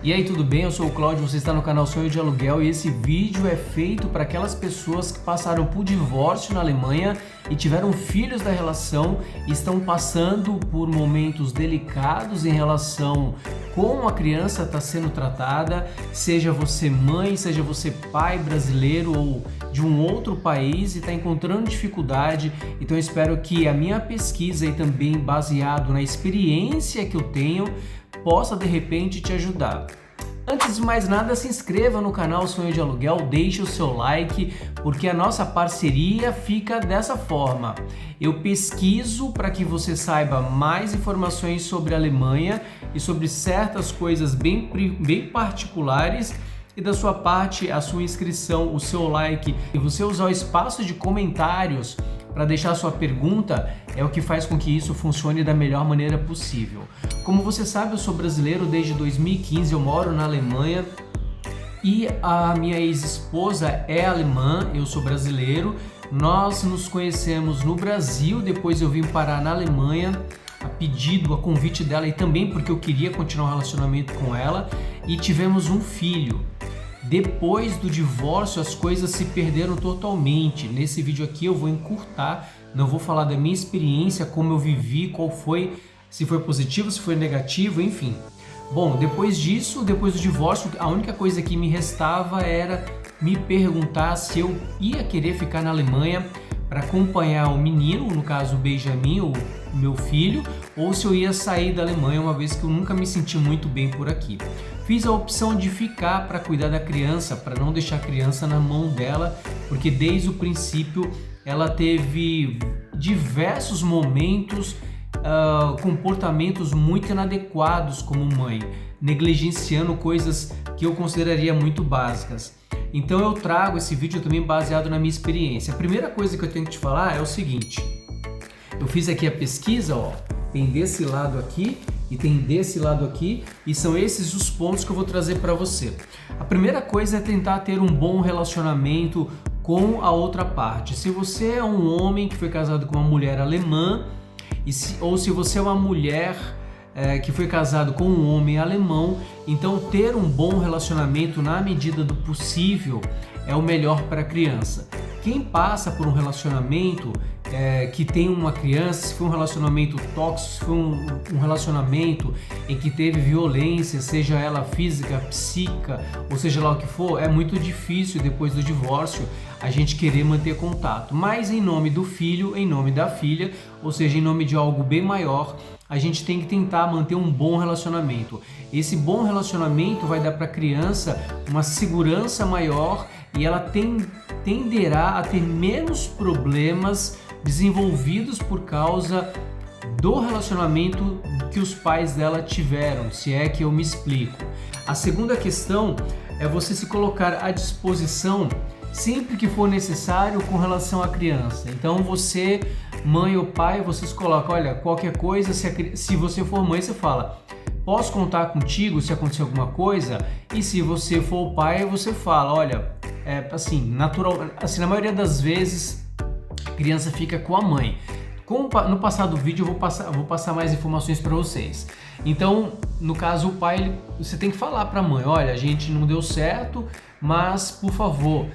E aí, tudo bem? Eu sou o Cláudio, você está no canal Sonho de Aluguel e esse vídeo é feito para aquelas pessoas que passaram por divórcio na Alemanha e tiveram filhos da relação e estão passando por momentos delicados em relação como a criança está sendo tratada, seja você mãe, seja você pai brasileiro ou de um outro país e está encontrando dificuldade. Então eu espero que a minha pesquisa e também baseado na experiência que eu tenho possa de repente te ajudar. Antes de mais nada, se inscreva no canal Sonho de Aluguel, deixe o seu like, porque a nossa parceria fica dessa forma. Eu pesquiso para que você saiba mais informações sobre a Alemanha e sobre certas coisas bem particulares, e da sua parte a sua inscrição, o seu like e você usar o espaço de comentários para deixar sua pergunta é o que faz com que isso funcione da melhor maneira possível. Como você sabe, eu sou brasileiro desde 2015, eu moro na Alemanha e a minha ex-esposa é alemã, eu sou brasileiro. Nós nos conhecemos no Brasil, depois eu vim parar na Alemanha a convite dela e também porque eu queria continuar um relacionamento com ela, e tivemos um filho. Depois do divórcio as coisas se perderam totalmente. Nesse vídeo aqui eu vou encurtar, não vou falar da minha experiência, como eu vivi, qual foi, se foi positivo, se foi negativo, enfim. Bom, depois disso, depois do divórcio, a única coisa que me restava era me perguntar se eu ia querer ficar na Alemanha para acompanhar o menino, no caso o Benjamin, o meu filho, ou se eu ia sair da Alemanha, uma vez que eu nunca me senti muito bem por aqui. Fiz a opção de ficar para cuidar da criança, para não deixar a criança na mão dela, porque desde o princípio ela teve diversos momentos, comportamentos muito inadequados como mãe, negligenciando coisas que eu consideraria muito básicas. Então eu trago esse vídeo também baseado na minha experiência. A primeira coisa que eu tenho que te falar é o seguinte: eu fiz aqui a pesquisa, ó, tem desse lado aqui e tem desse lado aqui, e são esses os pontos que eu vou trazer para você. A primeira coisa é tentar ter um bom relacionamento com a outra parte. Se você é um homem que foi casado com uma mulher alemã, ou se você é uma mulher que foi casado com um homem alemão, então ter um bom relacionamento na medida do possível é o melhor para a criança. Quem passa por um relacionamento que tem uma criança, se foi um relacionamento tóxico, se foi um relacionamento em que teve violência, seja ela física, psíquica, ou seja lá o que for, é muito difícil depois do divórcio a gente querer manter contato. Mas em nome do filho, em nome da filha, ou seja, em nome de algo bem maior, a gente tem que tentar manter um bom relacionamento. Esse bom relacionamento vai dar para a criança uma segurança maior e ela tenderá a ter menos problemas desenvolvidos por causa do relacionamento que os pais dela tiveram, se é que eu me explico. A segunda questão é você se colocar à disposição sempre que for necessário com relação à criança. Então você, mãe ou pai, vocês colocam, olha, qualquer coisa, se você for mãe, você fala, posso contar contigo se acontecer alguma coisa? E se você for o pai, você fala, olha, na maioria das vezes a criança fica com a mãe. No passado vídeo eu vou passar mais informações para vocês. Então, no caso o pai, você tem que falar para a mãe, olha, a gente não deu certo, mas por favor,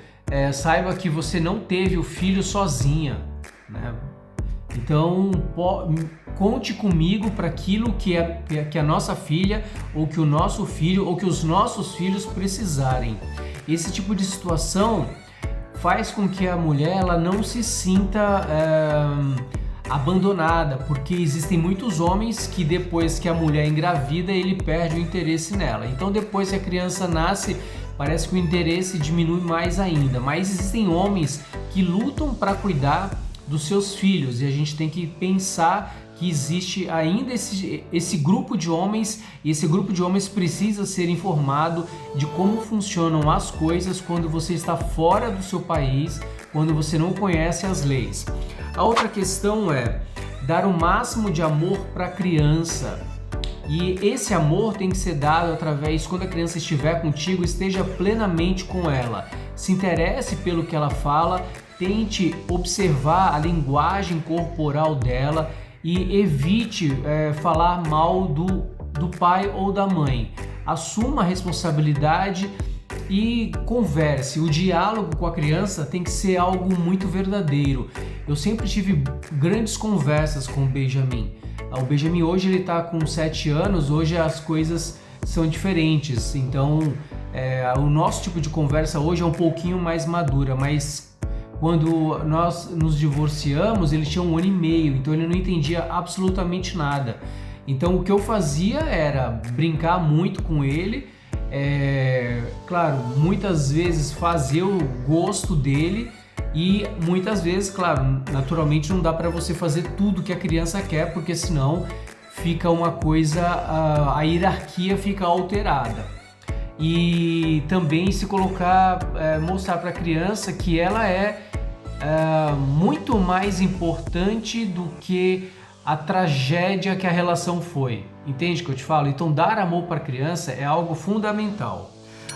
saiba que você não teve o filho sozinha, né? Então conte comigo para aquilo que a nossa filha, ou que o nosso filho, ou que os nossos filhos precisarem. Esse tipo de situação faz com que a mulher ela não se sinta abandonada, porque existem muitos homens que depois que a mulher engravida, ele perde o interesse nela. Então depois que a criança nasce, parece que o interesse diminui mais ainda. Mas existem homens que lutam para cuidar dos seus filhos, e a gente tem que pensar que existe ainda esse grupo de homens, e esse grupo de homens precisa ser informado de como funcionam as coisas quando você está fora do seu país, quando você não conhece as leis. A outra questão é dar o máximo de amor para a criança. E esse amor tem que ser dado através, quando a criança estiver contigo, esteja plenamente com ela. Se interesse pelo que ela fala, tente observar a linguagem corporal dela e evite falar mal do pai ou da mãe. assuma a responsabilidade e converse. O diálogo com a criança tem que ser algo muito verdadeiro. Eu sempre tive grandes conversas com o Benjamin. O Benjamin hoje ele está com 7 anos, hoje as coisas são diferentes, então o nosso tipo de conversa hoje é um pouquinho mais madura, mas quando nós nos divorciamos ele tinha 1 ano e meio, então ele não entendia absolutamente nada. Então o que eu fazia era brincar muito com ele, claro, muitas vezes fazer o gosto dele e muitas vezes, claro, naturalmente não dá para você fazer tudo que a criança quer, porque senão fica uma coisa, a hierarquia fica alterada. E também se colocar, mostrar para a criança que ela é muito mais importante do que a tragédia que a relação foi. Entende o que eu te falo? Então dar amor para a criança é algo fundamental.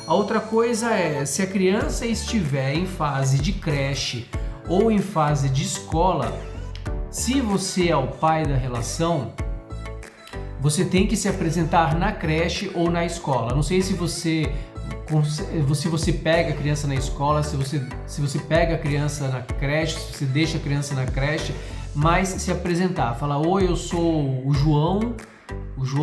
A outra coisa é, se a criança estiver em fase de creche ou em fase de escola, se você é o pai da relação, você tem que se apresentar na creche ou na escola. Não sei se você pega a criança na escola, se você pega a criança na creche, se você deixa a criança na creche, mas se apresentar, falar: oi, eu sou o João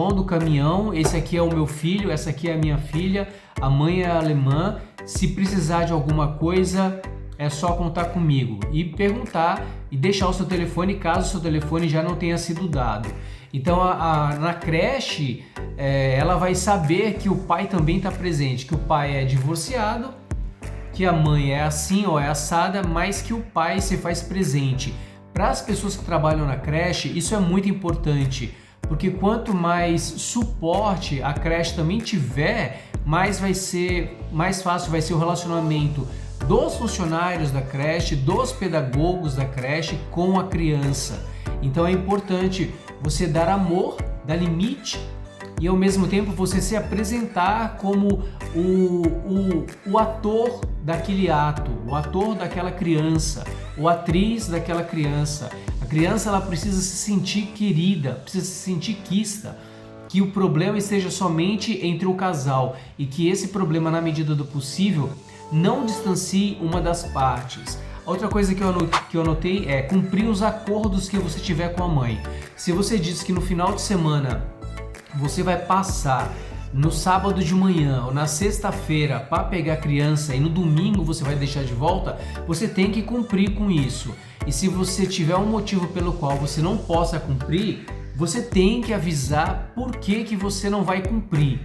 do caminhão, esse aqui é o meu filho, essa aqui é a minha filha, a mãe é alemã, se precisar de alguma coisa é só contar comigo, e perguntar e deixar o seu telefone caso o seu telefone já não tenha sido dado. Então na creche ela vai saber que o pai também está presente, que o pai é divorciado, que a mãe é assim ou é assada, mas que o pai se faz presente. Para as pessoas que trabalham na creche, isso é muito importante, porque quanto mais suporte a creche também tiver, mais fácil vai ser o relacionamento dos funcionários da creche, dos pedagogos da creche com a criança. Então é importante você dar amor, dar limite e ao mesmo tempo você se apresentar como o ator daquele ato, o ator daquela criança, o atriz daquela criança. A criança ela precisa se sentir querida, precisa se sentir quista, que o problema esteja somente entre o casal e que esse problema, na medida do possível, não distancie uma das partes. Outra coisa que eu anotei é cumprir os acordos que você tiver com a mãe. Se você diz que no final de semana você vai passar no sábado de manhã ou na sexta-feira para pegar a criança e no domingo você vai deixar de volta, você tem que cumprir com isso. E se você tiver um motivo pelo qual você não possa cumprir, você tem que avisar por que você não vai cumprir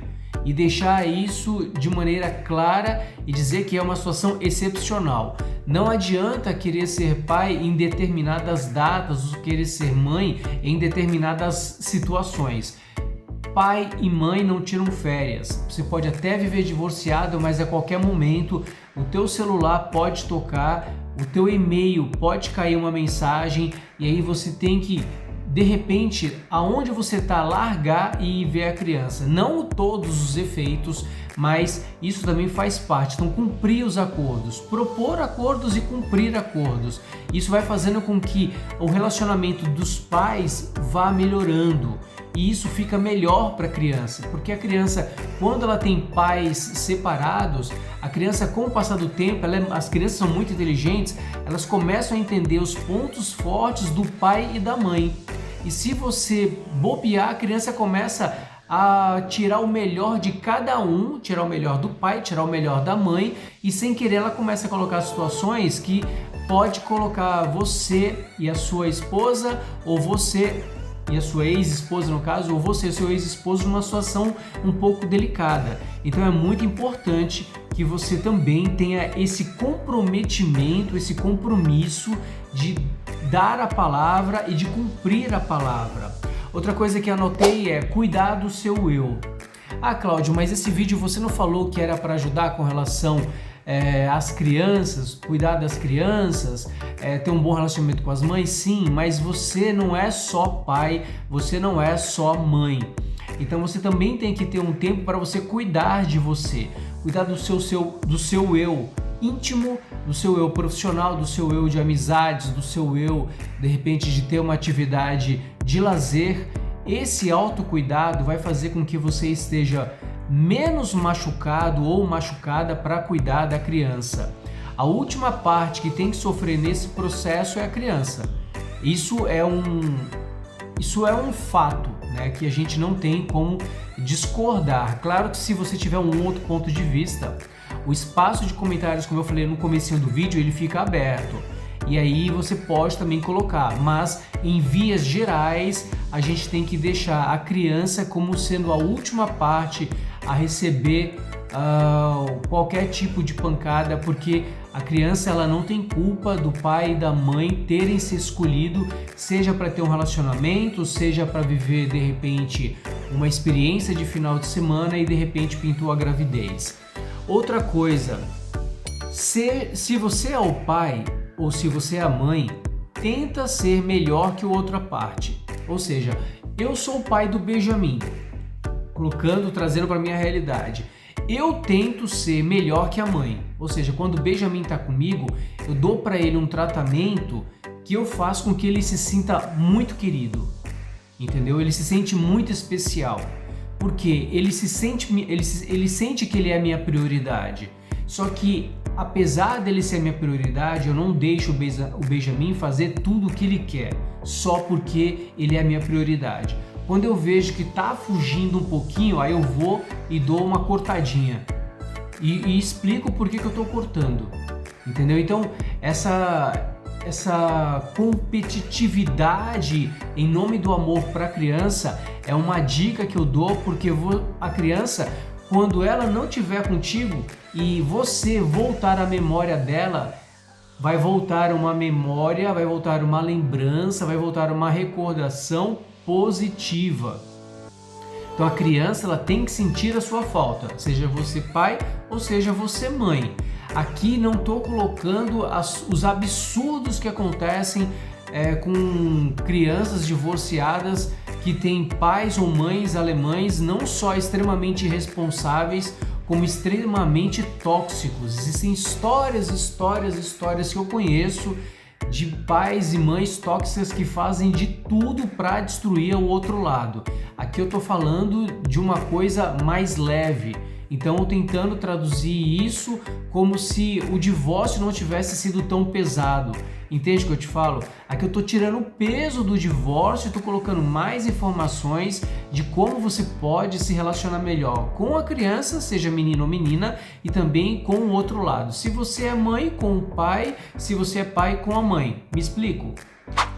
e deixar isso de maneira clara e dizer que é uma situação excepcional. Não adianta querer ser pai em determinadas datas ou querer ser mãe em determinadas situações. Pai e mãe não tiram férias. Você pode até viver divorciado, mas a qualquer momento o teu celular pode tocar, o teu e-mail pode cair uma mensagem e aí você tem que, de repente, aonde você está, largar e ver a criança. Não todos os efeitos, mas isso também faz parte. Então, cumprir os acordos, propor acordos e cumprir acordos. Isso vai fazendo com que o relacionamento dos pais vá melhorando. E isso fica melhor para a criança, porque a criança, quando ela tem pais separados, a criança, com o passar do tempo, as crianças são muito inteligentes, elas começam a entender os pontos fortes do pai e da mãe. E se você bobear, a criança começa a tirar o melhor de cada um, tirar o melhor do pai, tirar o melhor da mãe, e sem querer ela começa a colocar situações que pode colocar você e a sua esposa, ou você e a sua ex-esposa, no caso, ou você e o seu ex-esposo numa situação um pouco delicada. Então é muito importante que você também tenha esse comprometimento, esse compromisso de dar a palavra e de cumprir a palavra. Outra coisa que anotei é cuidar do seu eu. Ah, Cláudio, mas esse vídeo você não falou que era para ajudar com relação às crianças, cuidar das crianças, ter um bom relacionamento com as mães? Sim, mas você não é só pai, você não é só mãe. Então você também tem que ter um tempo para você cuidar de você, cuidar do seu eu íntimo, do seu eu profissional, do seu eu de amizades, do seu eu, de repente, de ter uma atividade de lazer. Esse autocuidado vai fazer com que você esteja menos machucado ou machucada para cuidar da criança. A última parte que tem que sofrer nesse processo é a criança. Isso é um fato, né, que a gente não tem como discordar. Claro que se você tiver um outro ponto de vista, o espaço de comentários, como eu falei no comecinho do vídeo, ele fica aberto. E aí você pode também colocar, mas em vias gerais a gente tem que deixar a criança como sendo a última parte a receber qualquer tipo de pancada, porque a criança ela não tem culpa do pai e da mãe terem se escolhido, seja para ter um relacionamento, seja para viver de repente uma experiência de final de semana e de repente pintou a gravidez. Outra coisa, se você é o pai ou se você é a mãe, tenta ser melhor que a outra parte. Ou seja, eu sou o pai do Benjamin, trazendo para minha realidade. Eu tento ser melhor que a mãe, ou seja, quando o Benjamin está comigo, eu dou para ele um tratamento que eu faço com que ele se sinta muito querido, entendeu? Ele se sente muito especial, porque ele sente que ele é a minha prioridade. Só que, apesar dele ser a minha prioridade, eu não deixo o Benjamin fazer tudo o que ele quer, só porque ele é a minha prioridade. Quando eu vejo que tá fugindo um pouquinho, aí eu vou e dou uma cortadinha e explico por que eu tô cortando, entendeu? Então essa competitividade em nome do amor para a criança é uma dica que eu dou, porque a criança, quando ela não estiver contigo e você voltar à memória dela, vai voltar uma memória, vai voltar uma lembrança, vai voltar uma recordação positiva. Então a criança ela tem que sentir a sua falta, seja você pai ou seja você mãe. Aqui não estou colocando os absurdos que acontecem com crianças divorciadas que têm pais ou mães alemães não só extremamente irresponsáveis, como extremamente tóxicos. Existem histórias que eu conheço de pais e mães tóxicas que fazem de tudo para destruir o outro lado. Aqui eu estou falando de uma coisa mais leve. Então, eu tentando traduzir isso como se o divórcio não tivesse sido tão pesado. Entende o que eu te falo? Aqui eu estou tirando o peso do divórcio e estou colocando mais informações de como você pode se relacionar melhor com a criança, seja menino ou menina, e também com o outro lado. Se você é mãe, com o pai, se você é pai, com a mãe. Me explico?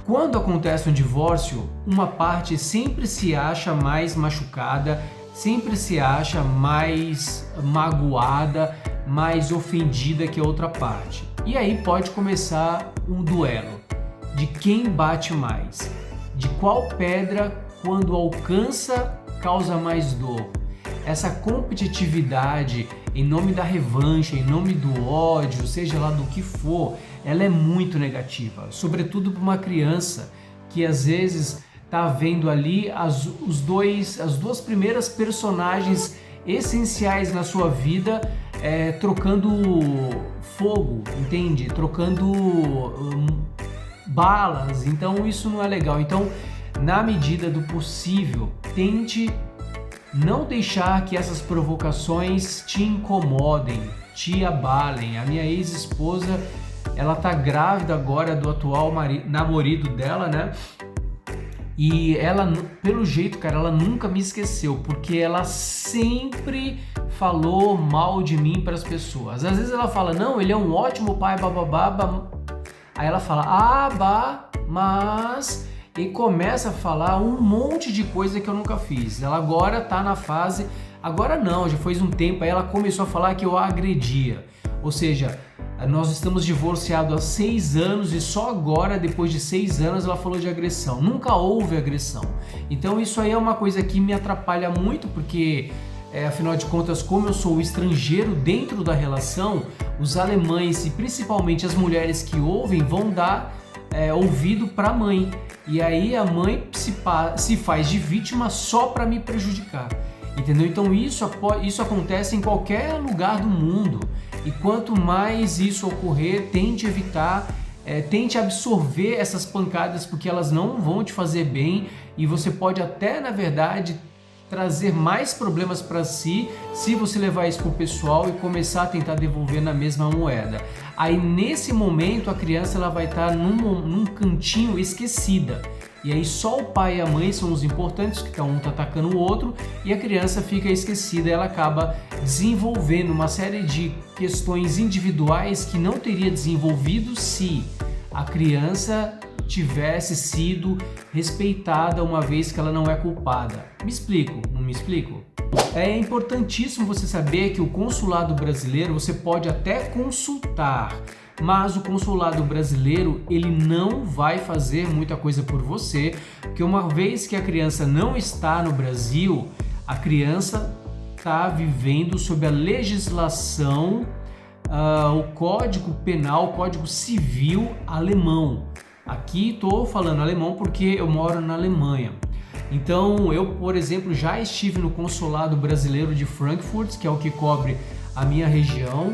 Quando acontece um divórcio, uma parte sempre se acha mais machucada, sempre se acha mais magoada, mais ofendida que a outra parte. E aí pode começar um duelo de quem bate mais, de qual pedra, quando alcança, causa mais dor. Essa competitividade em nome da revanche, em nome do ódio, seja lá do que for, ela é muito negativa, sobretudo para uma criança que às vezes tá vendo ali as duas primeiras personagens essenciais na sua vida trocando fogo, entende? Trocando balas, então isso não é legal. Então, na medida do possível, tente não deixar que essas provocações te incomodem, te abalem. A minha ex-esposa, ela tá grávida agora do atual namorado dela, né? E ela, pelo jeito, cara, ela nunca me esqueceu, porque ela sempre falou mal de mim para as pessoas. Às vezes ela fala, não, ele é um ótimo pai, bababá. Aí ela fala, mas... E começa a falar um monte de coisa que eu nunca fiz. Ela agora tá na fase... Agora não, já faz um tempo, aí ela começou a falar que eu a agredia. Ou seja, nós estamos divorciados há 6 anos e só agora, depois de 6 anos, ela falou de agressão. Nunca houve agressão. Então isso aí é uma coisa que me atrapalha muito, porque afinal de contas, como eu sou o estrangeiro dentro da relação, os alemães e principalmente as mulheres que ouvem vão dar ouvido para a mãe. E aí a mãe se faz de vítima só para me prejudicar. Entendeu? Então isso acontece em qualquer lugar do mundo. E quanto mais isso ocorrer, tente evitar, tente absorver essas pancadas, porque elas não vão te fazer bem e você pode até, na verdade, trazer mais problemas para si se você levar isso pro pessoal e começar a tentar devolver na mesma moeda. Aí nesse momento a criança ela vai estar num cantinho esquecida. E aí só o pai e a mãe são os importantes, que um tá atacando o outro, e a criança fica esquecida e ela acaba desenvolvendo uma série de questões individuais que não teria desenvolvido se a criança tivesse sido respeitada, uma vez que ela não é culpada. Me explico? Não me explico? É importantíssimo você saber que o consulado brasileiro você pode até consultar, mas o consulado brasileiro ele não vai fazer muita coisa por você, porque uma vez que a criança não está no Brasil, a criança está vivendo sob a legislação, o Código Penal, o Código Civil alemão. Aqui estou falando alemão porque eu moro na Alemanha. Então eu, por exemplo, já estive no consulado brasileiro de Frankfurt, que é o que cobre a minha região,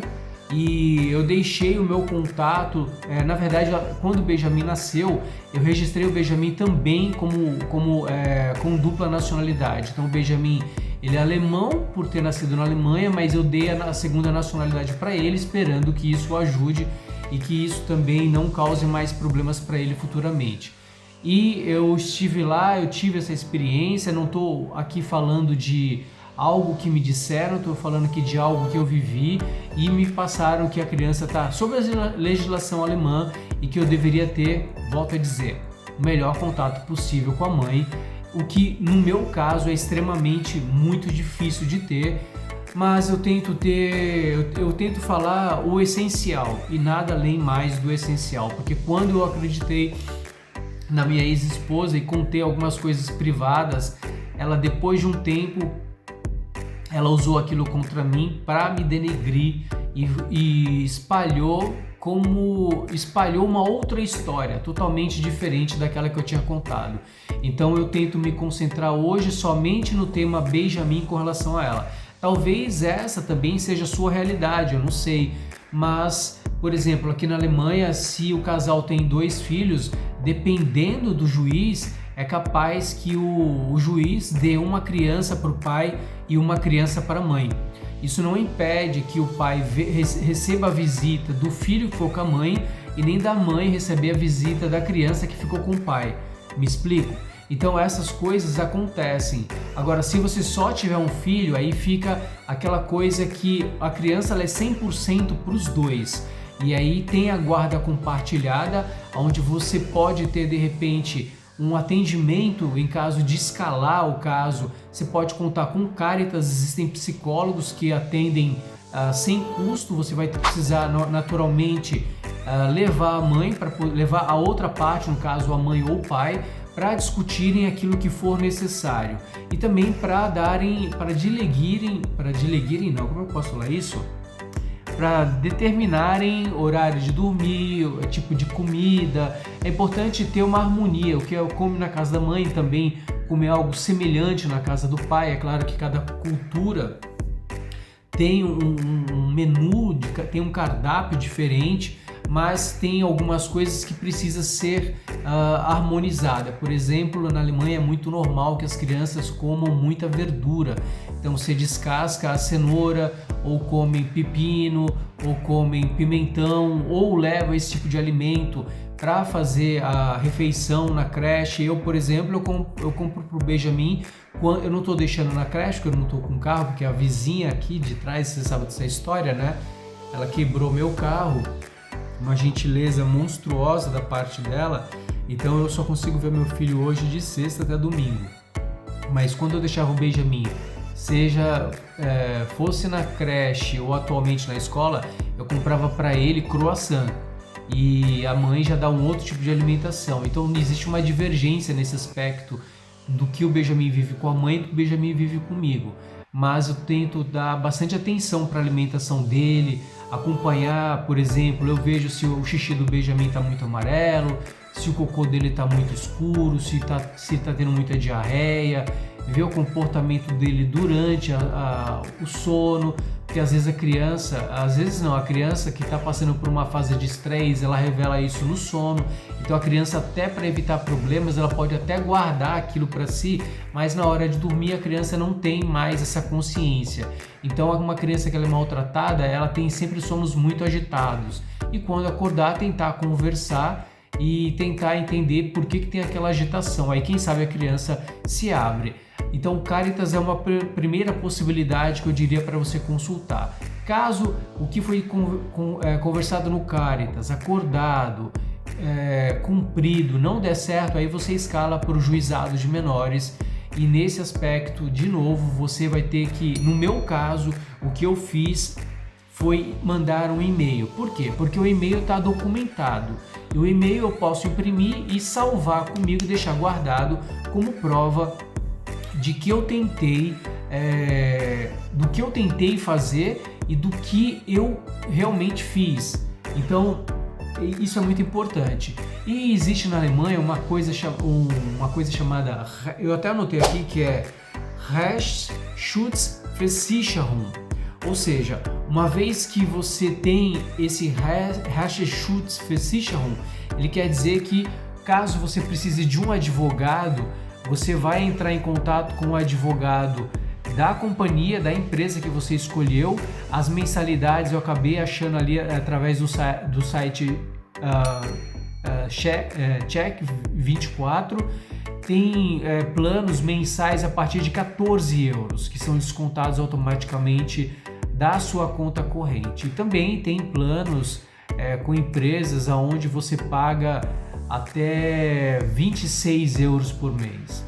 e eu deixei o meu contato, na verdade, quando o Benjamin nasceu, eu registrei o Benjamin também com dupla nacionalidade. Então o Benjamin, ele é alemão por ter nascido na Alemanha, mas eu dei a segunda nacionalidade para ele, esperando que isso o ajude e que isso também não cause mais problemas para ele futuramente. E eu estive lá, eu tive essa experiência, não estou aqui falando de algo que me disseram, estou falando aqui de algo que eu vivi e me passaram que a criança está sob a legislação alemã e que eu deveria ter, volto a dizer, o melhor contato possível com a mãe, o que no meu caso é extremamente muito difícil de ter, mas eu tento falar o essencial e nada além mais do essencial, porque quando eu acreditei na minha ex-esposa e contei algumas coisas privadas, ela depois de um tempo ela usou aquilo contra mim para me denegrir e espalhou uma outra história totalmente diferente daquela que eu tinha contado. Então eu tento me concentrar hoje somente no tema Benjamin com relação a ela. Talvez essa também seja a sua realidade, eu não sei, mas, por exemplo, aqui na Alemanha, se o casal tem 2 filhos, dependendo do juiz, é capaz que o juiz dê uma criança para o pai e uma criança para a mãe. Isso não impede que o pai receba a visita do filho que ficou com a mãe e nem da mãe receber a visita da criança que ficou com o pai. Me explico? Então essas coisas acontecem. Agora, se você só tiver um filho, aí fica aquela coisa que a criança ela é 100% para os dois. E aí tem a guarda compartilhada, onde você pode ter de repente um atendimento em caso de escalar o caso. Você pode contar com Caritas, existem psicólogos que atendem sem custo. Você vai precisar naturalmente levar a mãe, para levar a outra parte, no caso a mãe ou o pai, para discutirem aquilo que for necessário e também para dileguirem, como eu posso falar isso? Para determinarem horário de dormir, tipo de comida. É importante ter uma harmonia. O que eu como na casa da mãe também comer algo semelhante na casa do pai. É claro que cada cultura tem um menu, tem um cardápio diferente, mas tem algumas coisas que precisa ser harmonizada. Por exemplo, na Alemanha é muito normal que as crianças comam muita verdura. Então você descasca a cenoura, ou comem pepino, ou comem pimentão, ou leva esse tipo de alimento para fazer a refeição na creche. Eu, por exemplo, eu compro para o Benjamin. Eu não estou deixando na creche, porque eu não estou com carro, porque a vizinha aqui de trás, você sabe dessa história, né? Ela quebrou meu carro, uma gentileza monstruosa da parte dela, então eu só consigo ver meu filho hoje de sexta até domingo. Mas quando eu deixava o Benjamin, seja fosse na creche ou atualmente na escola, eu comprava para ele croissant, e a mãe já dá um outro tipo de alimentação. Então existe uma divergência nesse aspecto do que o Benjamin vive com a mãe e do que o Benjamin vive comigo. Mas eu tento dar bastante atenção para a alimentação dele, acompanhar, por exemplo, eu vejo se o xixi do Benjamin está muito amarelo, se o cocô dele está muito escuro, se tá tendo muita diarreia, ver o comportamento dele durante o sono, porque às vezes a criança que está passando por uma fase de estresse, ela revela isso no sono. Então a criança, até para evitar problemas, ela pode até guardar aquilo para si, mas na hora de dormir a criança não tem mais essa consciência. Então uma criança que ela é maltratada, ela tem sempre sonos muito agitados. E quando acordar, tentar conversar e tentar entender por que tem aquela agitação. Aí quem sabe a criança se abre. Então o Caritas é uma primeira possibilidade que eu diria para você consultar. Caso o que foi conversado no Caritas, acordado, cumprido, não der certo, aí você escala para o juizado de menores. E nesse aspecto, de novo, você vai ter que, no meu caso, o que eu fiz foi mandar um e-mail. Por quê? Porque o e-mail está documentado. E o e-mail eu posso imprimir e salvar comigo, deixar guardado como prova de que eu tentei, do que eu tentei fazer e do que eu realmente fiz. Então, isso é muito importante. E existe na Alemanha uma coisa chamada, eu até anotei aqui, que é Rechtsschutzversicherung. Ou seja, uma vez que você tem esse Rechtsschutzversicherung, ele quer dizer que caso você precise de um advogado, você vai entrar em contato com o advogado da companhia, da empresa que você escolheu. As mensalidades eu acabei achando ali através do site Check24. Tem planos mensais a partir de 14 euros, que são descontados automaticamente da sua conta corrente. E também tem planos com empresas onde você paga até 26 euros por mês.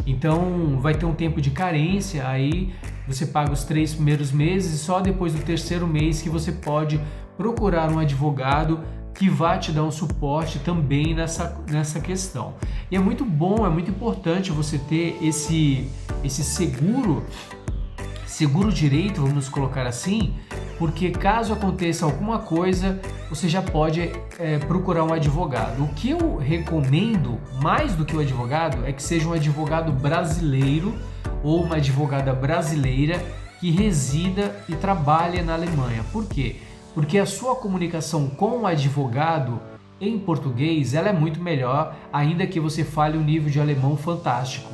Então vai ter um tempo de carência, aí você paga os 3 primeiros meses e só depois do terceiro mês que você pode procurar um advogado que vai te dar um suporte também nessa questão. E é muito bom, é muito importante você ter esse seguro direito, vamos colocar assim, porque caso aconteça alguma coisa, você já pode procurar um advogado. O que eu recomendo, mais do que o advogado, é que seja um advogado brasileiro ou uma advogada brasileira que resida e trabalha na Alemanha. Por quê? Porque a sua comunicação com o advogado em português ela é muito melhor, ainda que você fale um nível de alemão fantástico.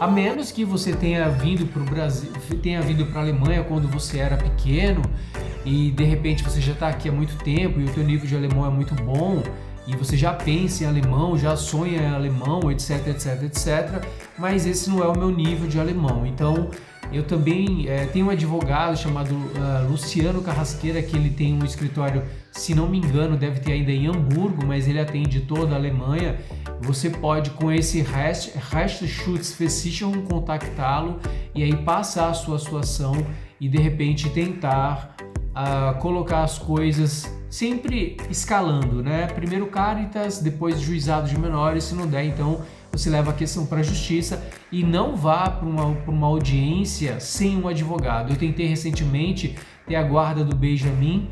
A menos que você tenha vindo para o Brasil, tenha vindo para a Alemanha quando você era pequeno e de repente você já está aqui há muito tempo e o teu nível de alemão é muito bom e você já pensa em alemão, já sonha em alemão, etc, etc, etc. Mas esse não é o meu nível de alemão. Então eu também tenho um advogado chamado Luciano Carrasqueira, que ele tem um escritório, se não me engano, deve ter ainda em Hamburgo, mas ele atende toda a Alemanha. Você pode, com esse Rechtsschutzversicherung, contactá-lo e aí passar a sua situação e de repente tentar colocar as coisas sempre escalando, né? Primeiro Caritas, depois juizado de menores, se não der, então você leva a questão para a justiça e não vá para uma audiência sem um advogado. Eu tentei recentemente ter a guarda do Benjamin,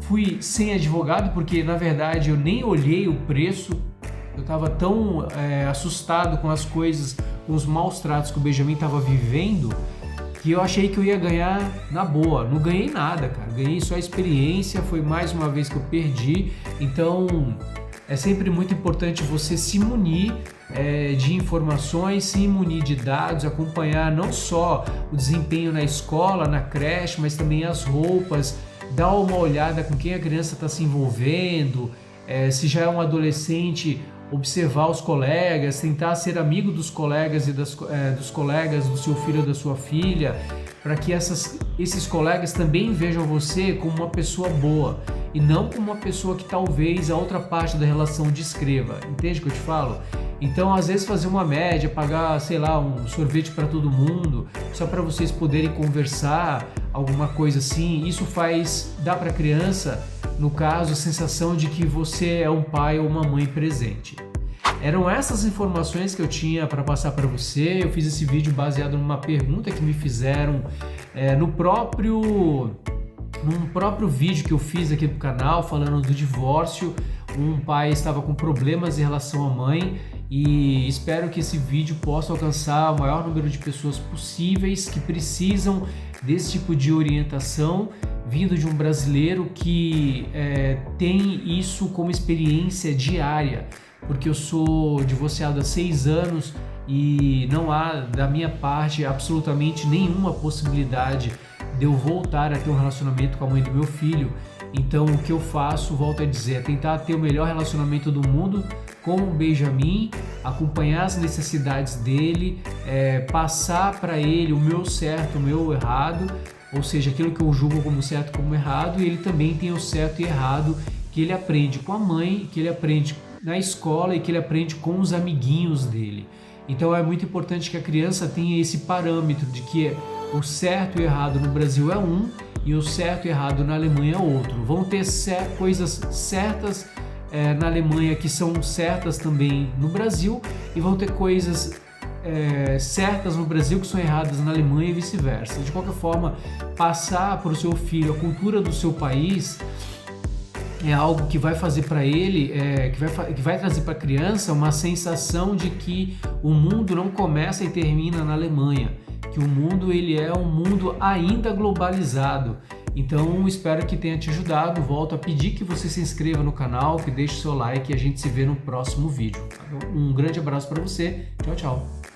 fui sem advogado porque na verdade eu nem olhei o preço, eu estava tão assustado com as coisas, com os maus tratos que o Benjamin estava vivendo, que eu achei que eu ia ganhar na boa. Não ganhei nada, cara, ganhei só a experiência, foi mais uma vez que eu perdi. Então é sempre muito importante você se munir de informações, se munir de dados, acompanhar não só o desempenho na escola, na creche, mas também as roupas, dar uma olhada com quem a criança está se envolvendo, se já é um adolescente, observar os colegas, tentar ser amigo dos colegas e dos colegas do seu filho ou da sua filha, para que esses colegas também vejam você como uma pessoa boa e não como uma pessoa que talvez a outra parte da relação descreva. Entende o que eu te falo? Então, às vezes, fazer uma média, pagar, sei lá, um sorvete para todo mundo, só para vocês poderem conversar, alguma coisa assim, isso dá para a criança, no caso, a sensação de que você é um pai ou uma mãe presente. Eram essas informações que eu tinha para passar para você. Eu fiz esse vídeo baseado numa pergunta que me fizeram num próprio vídeo que eu fiz aqui no canal, falando do divórcio. Um pai estava com problemas em relação à mãe e espero que esse vídeo possa alcançar o maior número de pessoas possíveis que precisam desse tipo de orientação vindo de um brasileiro que tem isso como experiência diária, porque eu sou divorciado há 6 anos e não há da minha parte absolutamente nenhuma possibilidade de eu voltar a ter um relacionamento com a mãe do meu filho. Então o que eu faço, volto a dizer, é tentar ter o melhor relacionamento do mundo com o Benjamin, acompanhar as necessidades dele, passar para ele o meu certo, o meu errado, ou seja, aquilo que eu julgo como certo como errado, e ele também tem o certo e errado que ele aprende com a mãe, que ele aprende na escola e que ele aprende com os amiguinhos dele. Então é muito importante que a criança tenha esse parâmetro de que o certo e errado no Brasil é um e o certo e errado na Alemanha é outro. Vão ter coisas certas na Alemanha que são certas também no Brasil, e vão ter coisas certas no Brasil que são erradas na Alemanha e vice-versa. De qualquer forma, passar para o seu filho a cultura do seu país é algo que vai fazer para ele, que vai trazer para a criança uma sensação de que o mundo não começa e termina na Alemanha, que o mundo ele é um mundo ainda globalizado. Então espero que tenha te ajudado. Volto a pedir que você se inscreva no canal, que deixe seu like e a gente se vê no próximo vídeo. Um grande abraço para você. Tchau, tchau.